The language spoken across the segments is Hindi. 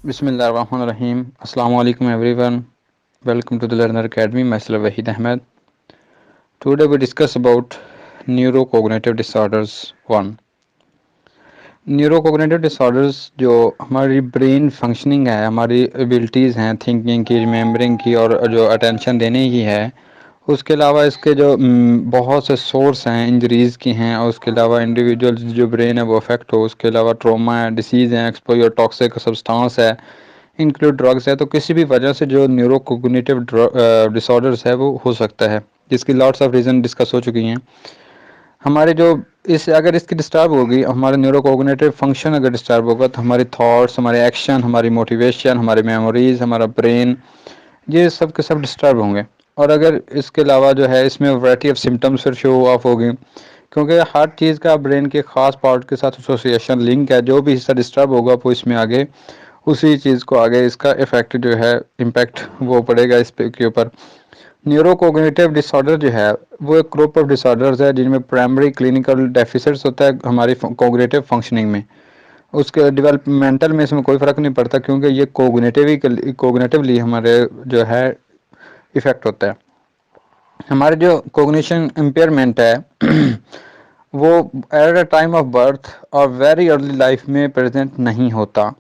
Bismillahirrahmanirrahim. Assalamu alaikum everyone. Welcome to the Learner Academy. Myself Waheed Ahmed. Today we discuss about Neurocognitive Disorders 1. न्यूरोकोग्निटिव disorders जो हमारी ब्रेन फंक्शनिंग है, हमारी एबिलिटीज़ हैं थिंकिंग की, रिमेम्बरिंग की और जो अटेंशन देने की है, उसके अलावा इसके जो बहुत से सोर्स हैं इंजरीज़ की हैं, और उसके अलावा इंडिविजुअल्स जो ब्रेन है वो अफेक्ट हो, उसके अलावा ट्रॉमा है, डिसीज़ हैं, एक्सपोजर टॉक्सिक सब्सटेंस है, इंक्लूड ड्रग्स है। तो किसी भी वजह से जो न्यूरोकोग्निटिव डिसऑर्डर्स है वो हो सकता है, जिसकी लॉट्स ऑफ रीज़न डिस्कस हो चुकी हैं। हमारे जो इस अगर इसकी डिस्टर्ब होगी, हमारा न्यूरोकोग्निटिव फंक्शन अगर डिस्टर्ब होगा, तो हमारे थॉट्स, हमारे एक्शन, हमारी मोटिवेशन, हमारी मेमोरीज, हमारा ब्रेन, ये सब के सब डिस्टर्ब होंगे। और अगर इसके अलावा जो है इसमें वैरायटी ऑफ सिम्टम्स फिर शो ऑफ होगी, क्योंकि हर चीज़ का ब्रेन के ख़ास पार्ट के साथ एसोसिएशन लिंक है। जो भी हिस्सा डिस्टर्ब होगा वो इसमें आगे उसी चीज़ को आगे इसका इफेक्ट जो है इम्पैक्ट वो पड़ेगा इस पे के ऊपर। न्यूरोकोग्निटिव डिसऑर्डर जो है वो एक ग्रुप ऑफ डिसऑर्डर्स है जिनमें प्राइमरी क्लिनिकल डेफिसिट्स होता है हमारी कोग्निटिव फंक्शनिंग में। उसके डेवलपमेंटल में इसमें कोई फ़र्क नहीं पड़ता, क्योंकि ये कोग्निटिवली हमारे जो है इफ़ेक्ट होता है। हमारे जो कोग्निशन इम्पेयरमेंट है वो at a time of birth और वेरी अर्ली लाइफ में प्रेजेंट नहीं होता।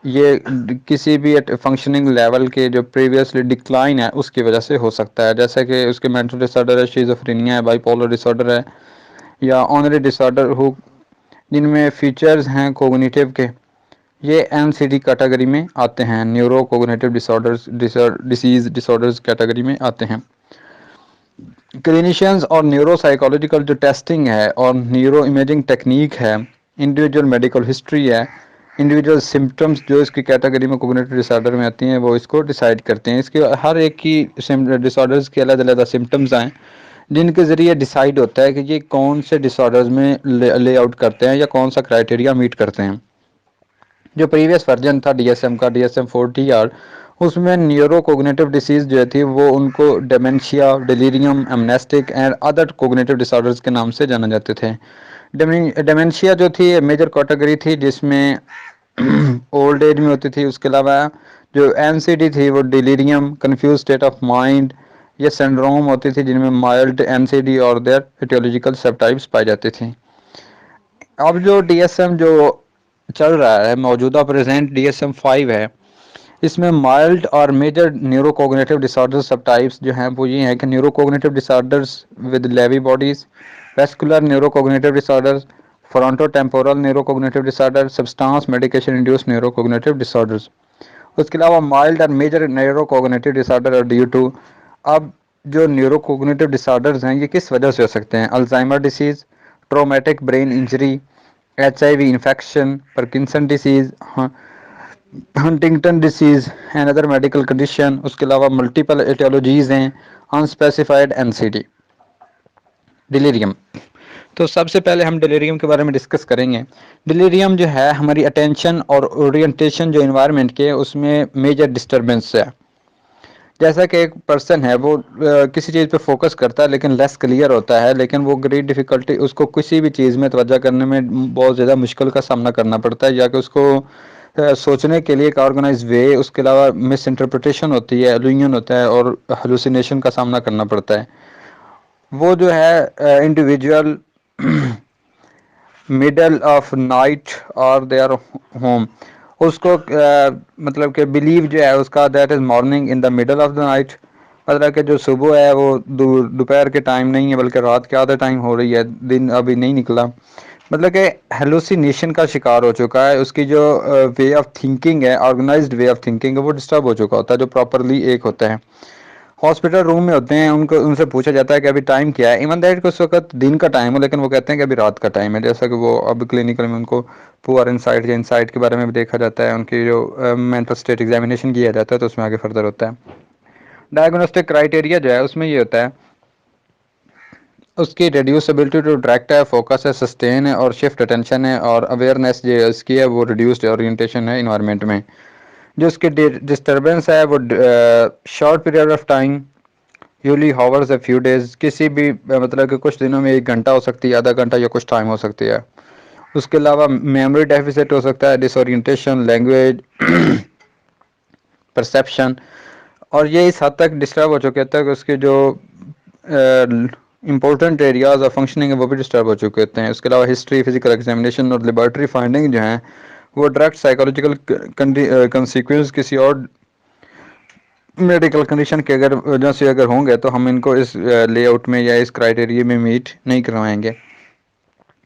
ये किसी भी फंक्शनिंग लेवल के जो प्रीवियसली डिक्लाइन है उसकी वजह से हो सकता है, जैसे कि उसके मेंटल डिसऑर्डर है, शिज़ोफ्रेनिया है, बाइपोलर डिसऑर्डर है, या ऑनरी डिसऑर्डर हो, जिनमें फीचर्स हैं कोग्निटिव के, ये एनसीडी कैटेगरी में आते हैं, neuro cognitive disease disorders category में आते हैं। क्लिनिशियंस और न्यूरो साइकोलॉजिकल जो टेस्टिंग है और न्यूरो इमेजिंग टेक्निक है, इंडिविजुअल मेडिकल हिस्ट्री है, इंडिविजुअल सिम्टम्स जो इसकी कैटेगरी में कोग्निटिव डिसऑर्डर में आती हैं वो इसको डिसाइड करते हैं। इसके हर एक की डिसऑर्डर्स के अलग अलग सिम्टम्स आए, जिनके ज़रिए डिसाइड होता है कि ये कौन से डिसऑर्डर्स में ले आउट करते हैं या कौन सा क्राइटेरिया मीट करते हैं। जो प्रीवियस वर्जन था डीएसएम का, DSM-40R, उसमें न्यूरो कोग्निटिव डिसीज जो थी वो उनको dementia, delirium, amnestic and other cognitive disorders के नाम से जाने जाते थे। डेमेंशिया जो थी मेजर कैटेगरी थी जिसमें ओल्ड एज में होती थी। उसके अलावा जो एनसीडी थी वो delirium, confuse state of mind, ये सिंड्रोम होती थी जिनमें माइल्ड एनसीडी और देयर एटियोलॉजिकल सबटाइप्स पाई जाती थी। अब जो डीएसएम जो चल रहा है मौजूदा प्रेजेंट DSM-5 है, इसमें माइल्ड और मेजर न्यूरोकोग्निटिव डिसऑर्डर्स सब टाइप्स जो हैं वो ये हैं कि neurocognitive disorders with Lewy bodies, vascular neurocognitive disorders, frontotemporal neurocognitive disorder, substance medication induced neurocognitive disorders. उसके अलावा माइल्ड और मेजर न्यूरोकोग्निटिव डिसऑर्डर और ड्यू टू। अब जो न्यूरोकोग्निटिव डिसऑर्डर्स हैं ये किस वजह से हो सकते हैं? Alzheimer disease, traumatic brain injury, HIV infection, Parkinson disease, Huntington disease and other medical condition. उसके अलावा मल्टीपल एटियोलॉजीज़ हैं, अनस्पेसिफाइड एनसीडी, डिलीरियम। तो सबसे पहले हम डिलीरियम के बारे में डिस्कस करेंगे। डिलीरियम जो है हमारी अटेंशन और ओरिएंटेशन जो इन्वायरमेंट के उसमें मेजर डिस्टर्बेंस है। जैसा कि एक पर्सन है वो किसी चीज़ पे फोकस करता है लेकिन लेस क्लियर होता है, लेकिन वो ग्रेट डिफ़िकल्टी उसको किसी भी चीज़ में तवज्जो करने में बहुत ज़्यादा मुश्किल का सामना करना पड़ता है, या कि उसको सोचने के लिए एक ऑर्गेनाइज वे, उसके अलावा मिस इंटरप्रिटेशन होती है, एल्यूजन होता है और हेलुसिनेशन का सामना करना पड़ता है। वो जो है इंडिविजुअल मिडल ऑफ नाइट और देयर होम, उसको मतलब कि बिलीव जो है उसका that is morning in the middle of the night, मतलब कि जो सुबह है वो दोपहर के टाइम नहीं है बल्कि रात के आधे टाइम हो रही है, दिन अभी नहीं निकला। मतलब कि हेलुसिनेशन का शिकार हो चुका है। उसकी जो वे ऑफ थिंकिंग है, ऑर्गेनाइज्ड वे ऑफ थिंकिंग है, वो डिस्टर्ब हो चुका होता है, जो प्रॉपरली एक होता है। हॉस्पिटल रूम में होते हैं, उनको उनसे पूछा जाता है कि अभी टाइम क्या है, इवन दैट कि उस वक्त दिन का टाइम हो, लेकिन वो कहते हैं कि अभी रात का टाइम है। जैसा कि वो अब क्लिनिकल में उनको पुअर इंसाइट या इंसाइट के बारे में भी देखा जाता है, उनकी जो मेंटल स्टेट एग्जामिनेशन किया जाता है तो उसमें आगे फर्दर होता है। डायग्नोस्टिक क्राइटेरिया जो है उसमें ये होता है उसकी रिड्यूसिबिलिटी टू डायरेक्ट है, फोकस है, सस्टेन है और शिफ्ट अटेंशन है, और अवेयरनेस जो इसकी है वो रिड्यूस्ड ओरिएंटेशन है इन्वायरमेंट में। जो उसकी डिस्टर्बेंस है वो short period of time, usually hours a few days, किसी भी मतलब कि कुछ दिनों में 1 घंटा हो सकती है, आधा घंटा या कुछ टाइम हो सकती है। उसके अलावा मेमोरी डेफिसिट हो सकता है, डिसोरिएंटेशन, लैंग्वेज परसेप्शन, और ये इस हद तक डिस्टर्ब हो चुके थे कि उसके जो इंपॉर्टेंट एरियाज ऑफ फंक्शनिंग है वो भी डिस्टर्ब हो चुके होते हैं। उसके अलावा हिस्ट्री, फिजिकल एग्जामिनेशन और लेबॉरेटरी फाइंडिंग जो हैं वो डायरेक्ट साइकोलॉजिकल कंसिक्वेंस किसी और मेडिकल कंडीशन के अगर वजह से अगर होंगे तो हम इनको इस लेआउट में या इस क्राइटेरिया में मीट नहीं करवाएंगे,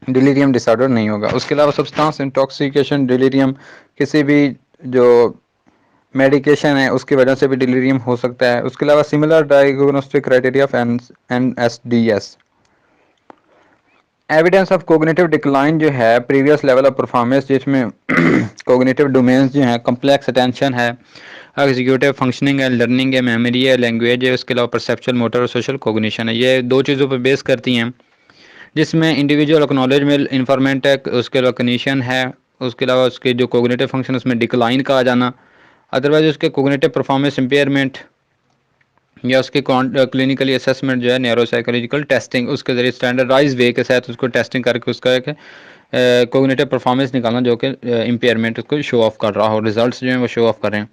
डिलीरियम डिसऑर्डर नहीं होगा। उसके अलावा सब्सटेंस इंटॉक्सिकेशन डिलीरियम, किसी भी जो मेडिकेशन है उसकी वजह से भी डिलीरियम हो सकता है। उसके अलावा similar diagnostic criteria of NSDS, evidence of cognitive decline जो है प्रीवियस लेवल ऑफ परफॉर्मेंस, जिसमें कोग्निटिव डोमेन्स जो हैं कॉम्प्लेक्स अटेंशन है, एग्जीक्यूटिव फंक्शनिंग है, लर्निंग है, मेमोरी है, लैंग्वेज है, उसके अलावा परसेप्चुअल, मोटर और सोशल कोग्निशन है। ये दो चीज़ों पर बेस करती हैं, जिसमें इंडिविजुअल एक्नॉलेज में इन्फॉर्मेंट है, उसके अलावा कनीशन है, उसके अलावा उसके जो कोग्निटिव फंक्शन उसमें डिक्लाइन का आ जाना, अदरवाइज उसके कोग्निटिव परफॉर्मेंस इम्पेयरमेंट या उसके क्लिनिकली असेसमेंट जो है न्यूरोसाइकोलॉजिकल टेस्टिंग, उसके जरिए स्टैंडर्डाइज वे के साथ उसको टेस्टिंग करके उसका एक कोग्निटिव परफॉर्मेंस निकालना जो कि इम्पेयरमेंट उसको शो ऑफ कर रहा हो, रिजल्ट्स जो हैं वो शो ऑफ करें।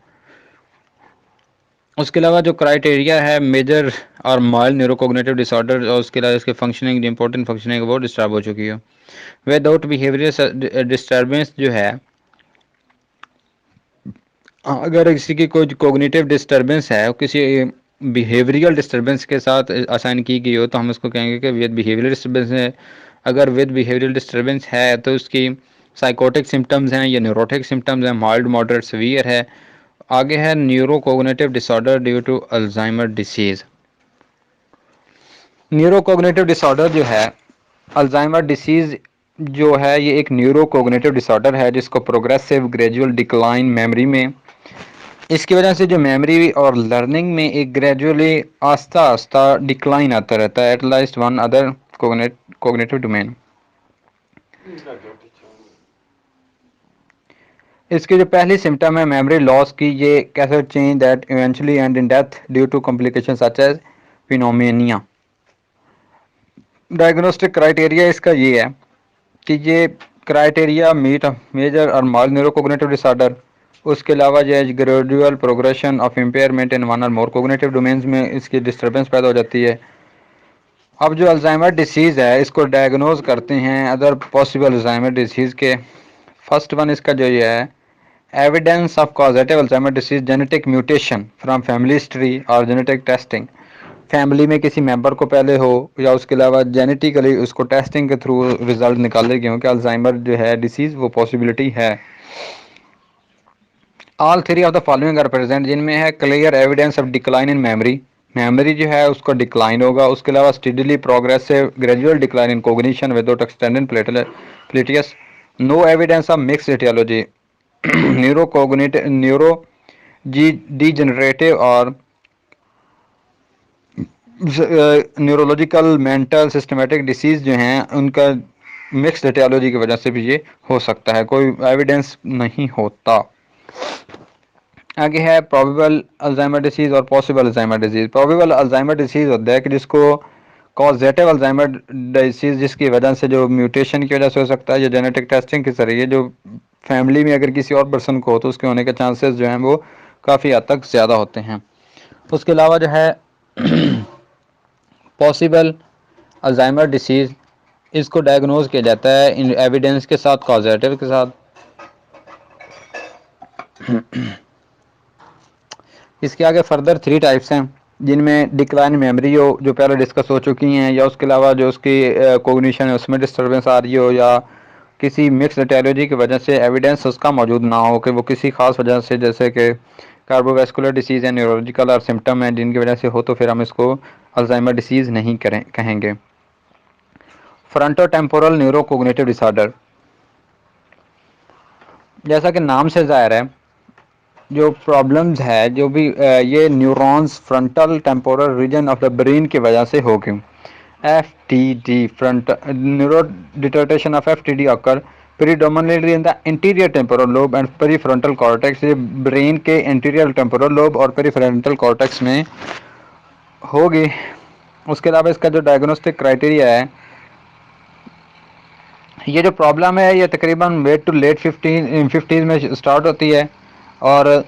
उसके अलावा जो क्राइटेरिया है मेजर और माइल्ड न्यूरोकोग्निटिव डिसऑर्डर, और उसके अलावा इसके फंक्शनिंग जो इंपॉर्टेंट फंक्शनिंग वो डिस्टर्ब हो चुकी हो। विदाउट बिहेवियरल डिस्टर्बेंस जो है, अगर किसी की कोई कोग्निटिव डिस्टर्बेंस है किसी बिहेवियरल डिस्टर्बेंस के साथ असाइन की गई हो तो हम उसको कहेंगे कि विद बिहेवियरल डिस्टर्बेंस है। अगर विद बिहेवियरल डिस्टर्बेंस है तो उसकी साइकोटिक सिम्टम्स हैं या न्यूरोटिक सिम्टम्स हैं, माइल्ड, मॉडरेट, सीवियर है। आगे है neurocognitive disorder due to Alzheimer disease. Neurocognitive disorder जो है, अल्जाइमर डिसीज़ जो है, ये एक न्यूरोकोग्निटिव डिसऑर्डर है जिसको प्रोग्रेसिव ग्रेजुअल डिक्लाइन मेमोरी में, इसकी वजह से जो मेमोरी और लर्निंग में एक ग्रेजुअली आस्ता आस्ता डिक्लाइन आता रहता है, एटलाइस्ट वन अदर कोग्निटिव डोमेन। इसकी जो पहली सिम्टम है मेमोरी लॉस की, ये कैसे change that eventually end in death due to complication such as pneumonia. Diagnostic criteria इसका ये है कि ये क्राइटेरिया मीट मेजर और माइल्ड न्यूरोकोग्निटिव डिसऑर्डर, उसके अलावा जो है gradual progression of impairment in one और मोर कोग्निटिव डोमेन्स में इसकी डिस्टर्बेंस पैदा हो जाती है। अब जो अल्जाइमर डिसीज़ है इसको डायग्नोज करते हैं अदर पॉसिबल अल्जाइमर डिसीज़ के। फर्स्ट वन इसका जो ये है, evidence of causative Alzheimer disease genetic mutation from family history और जेनेटिक टेस्टिंग, फैमिली में किसी मेंबर को पहले हो या उसके अलावा जेनेटिकली उसको टेस्टिंग के थ्रू रिजल्ट निकाले गए हों कि अल्जाइमर जो है डिसीज़ वो पॉसिबिलिटी है। All three of the following are present, जिनमें है clear evidence of decline in memory, memory जो है उसको डिक्लाइन होगा। उसके अलावा steadily progressive gradual decline in cognition without extended plateaus, no evidence of mixed etiology, neuro degenerative और न्यूरोलॉजिकल मेंटल सिस्टमेटिक डिसीज़ जो हैं उनका मिक्स्ड एटियोलॉजी की वजह से भी ये हो सकता है, कोई एविडेंस नहीं होता। आगे है प्रोबेबल अल्जाइमर डिसीज़ और possible Alzheimer disease. Probable Alzheimer disease होता है कि जिसको कॉजेटिव अल्जाइमर डिसीज़, जिसकी वजह से जो म्यूटेशन की वजह से हो सकता है या जेनेटिक टेस्टिंग के जरिए जो फैमिली में अगर किसी और पर्सन को हो तो उसके होने के चांसेस जो हैं वो काफ़ी हद तक ज़्यादा होते हैं। उसके अलावा जो है पॉसिबल अल्जाइमर डिसीज़, इसको डायग्नोज किया जाता है इन एविडेंस के साथ, कॉजेटिव के साथ। इसके आगे फर्दर थ्री टाइप्स हैं जिनमें डिक्लाइन मेमोरी हो जो पहले डिस्कस हो चुकी हैं, या उसके अलावा जो उसकी कोग्निशन है उसमें डिस्टर्बेंस आ रही हो, या किसी मिक्स एटियोलॉजी की वजह से एविडेंस उसका मौजूद ना हो कि वो किसी खास वजह से, जैसे कि कार्बोवैस्कुलर डिसीज़ है, न्यूरोलॉजिकल और सिम्टम है जिनकी वजह से हो, तो फिर हम इसको अल्जाइमर डिसीज़ नहीं कहेंगे। फ्रंटोटेम्पोरल न्यूरोकोग्निटिव डिसऑर्डर, जैसा कि नाम से जाहिर है जो प्रॉब्लम्स है जो भी ये neurons frontal temporal region of the brain की वजह से होगी। FTD front neuro deterioration of FTD occur predominantly in the anterior temporal lobe and prefrontal cortex, ये ब्रेन के एंटीरियर टेम्पोरल लोब और पेरीफ्रंटल कॉर्टेक्स में होगी। उसके अलावा इसका जो डायग्नोस्टिक क्राइटेरिया है, ये जो प्रॉब्लम है ये तकरीबन वेट टू लेट 50s में स्टार्ट होती है और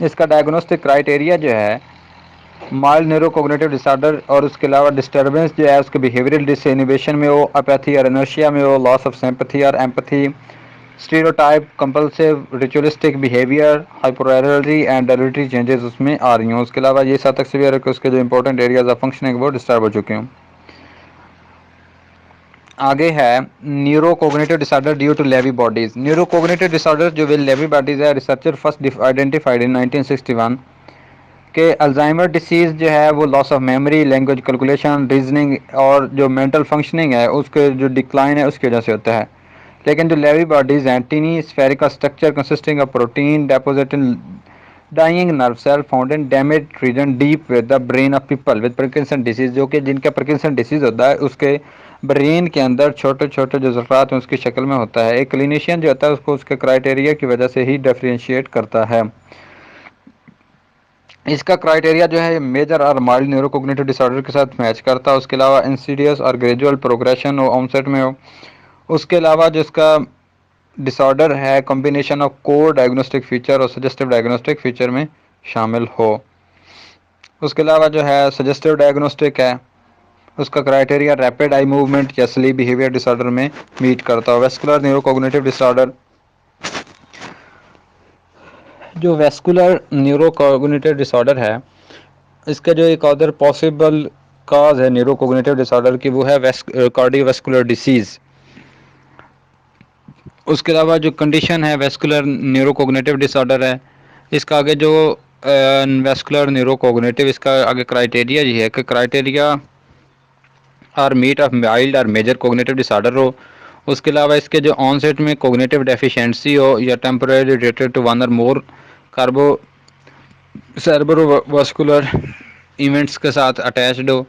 इसका डायग्नोस्टिक क्राइटेरिया जो है माइल्ड न्यूरोकोग्निटिव डिसऑर्डर और उसके अलावा डिस्टर्बेंस जो है उसके बिहेवियरल डिसइनिबिशन में हो, अपैथी और इनर्शिया में हो, लॉस ऑफ सिंपैथी और empathy, stereotype compulsive ritualistic behaviour, hyperorality and dietary changes उसमें आ रही हों। उसके अलावा ये 7 तक सीवियर है कि उसके जो इंपॉर्टेंट एरियाज ऑफ फंक्शनिंग वो डिस्टर्ब हो चुके हों। आगे है neurocognitive disorder due to Lewy bodies. Neurocognitive disorder जो विद लेवी बॉडीज है, रिसर्चर फर्स्ट आइडेंटिफाइड इन 1961 के अल्जाइमर डिसीज़ जो है वो loss of memory, language calculation, reasoning और जो मेंटल फंक्शनिंग है उसके जो डिक्लाइन है उसकी वजह से होता है। लेकिन जो लेवी बॉडीज़ हैं tiny spherical structure consisting of protein deposit in dying nerve cell found in damage region deep with the brain of people with Parkinson disease, जो कि जिनका पार्किंसन डिसीज़ होता है उसके ब्रेन के अंदर छोटे छोटे जो ज़रात हैं उसकी शक्ल में होता है। एक क्लिनिशियन जो होता है उसको उसके क्राइटेरिया की वजह से ही डिफ्रेंशिएट करता है। इसका क्राइटेरिया जो है मेजर और माइल्ड न्यूरोकोग्निटिव डिसऑर्डर के साथ मैच करता है। उसके अलावा इंसीडियस और ग्रेजुअल प्रोग्रेशन हो, ऑनसेट में हो। उसके अलावा जो इसका डिसऑर्डर है combination of core diagnostic feature और सजेस्टिव डायग्नोस्टिक फीचर में शामिल हो। उसके अलावा जो है सजेस्टिव डायग्नोस्टिक है उसका क्राइटेरिया रैपिड आई मूवमेंट या स्लीप बिहेवियर डिसऑर्डर में मीट करता हो। वेस्कुलर न्यूरोकोग्निटिव डिसऑर्डर, जो वेस्कुलर न्यूरोकोग्निटिव डिसऑर्डर है इसका जो एक अदर पॉसिबल काज है न्यूरोकोग्निटिव डिसऑर्डर की वो है कार्डियोवैस्कुलर डिसीज़। उसके अलावा जो कंडीशन है वेस्कुलर न्यूरोकोग्निटिव डिसऑर्डर है इसका आगे जो वेस्कुलर न्यूरोकोग्निटिव इसका आगे क्राइटेरिया ये है कि क्राइटेरिया और मीट ऑफ माइल्ड और मेजर कोग्निटिव डिसऑर्डर हो। उसके अलावा इसके जो ऑनसेट में कोग्निटिव डेफिशिएंसी हो या टेम्परेरी रिलेटेड टू वन और मोर कार्बो सेरेब्रोवास्कुलर इवेंट्स के साथ अटैच्ड हो।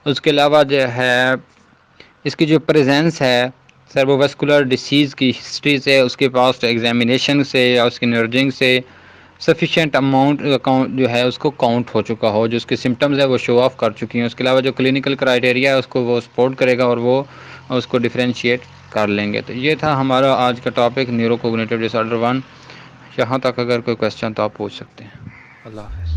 उसके अलावा जो है इसकी जो प्रेजेंस है सेरेब्रोवास्कुलर डिसीज़ की हिस्ट्री से, उसके पास एग्जामिनेशन से या उसकी नर्जिंग से सफिशेंट अमाउंट अकाउंट जो है उसको काउंट हो चुका हो, जो उसके सिम्टम्स है वो शो ऑफ कर चुकी हैं। उसके अलावा जो क्लिनिकल क्राइटेरिया है उसको वो सपोर्ट करेगा और वो उसको डिफ्रेंशिएट कर लेंगे। तो ये था हमारा आज का टॉपिक न्यूरोकोग्निटिव डिसऑर्डर 1। यहाँ तक अगर कोई क्वेश्चन तो आप पूछ सकते हैं। अल्लाह हाफ़िज़।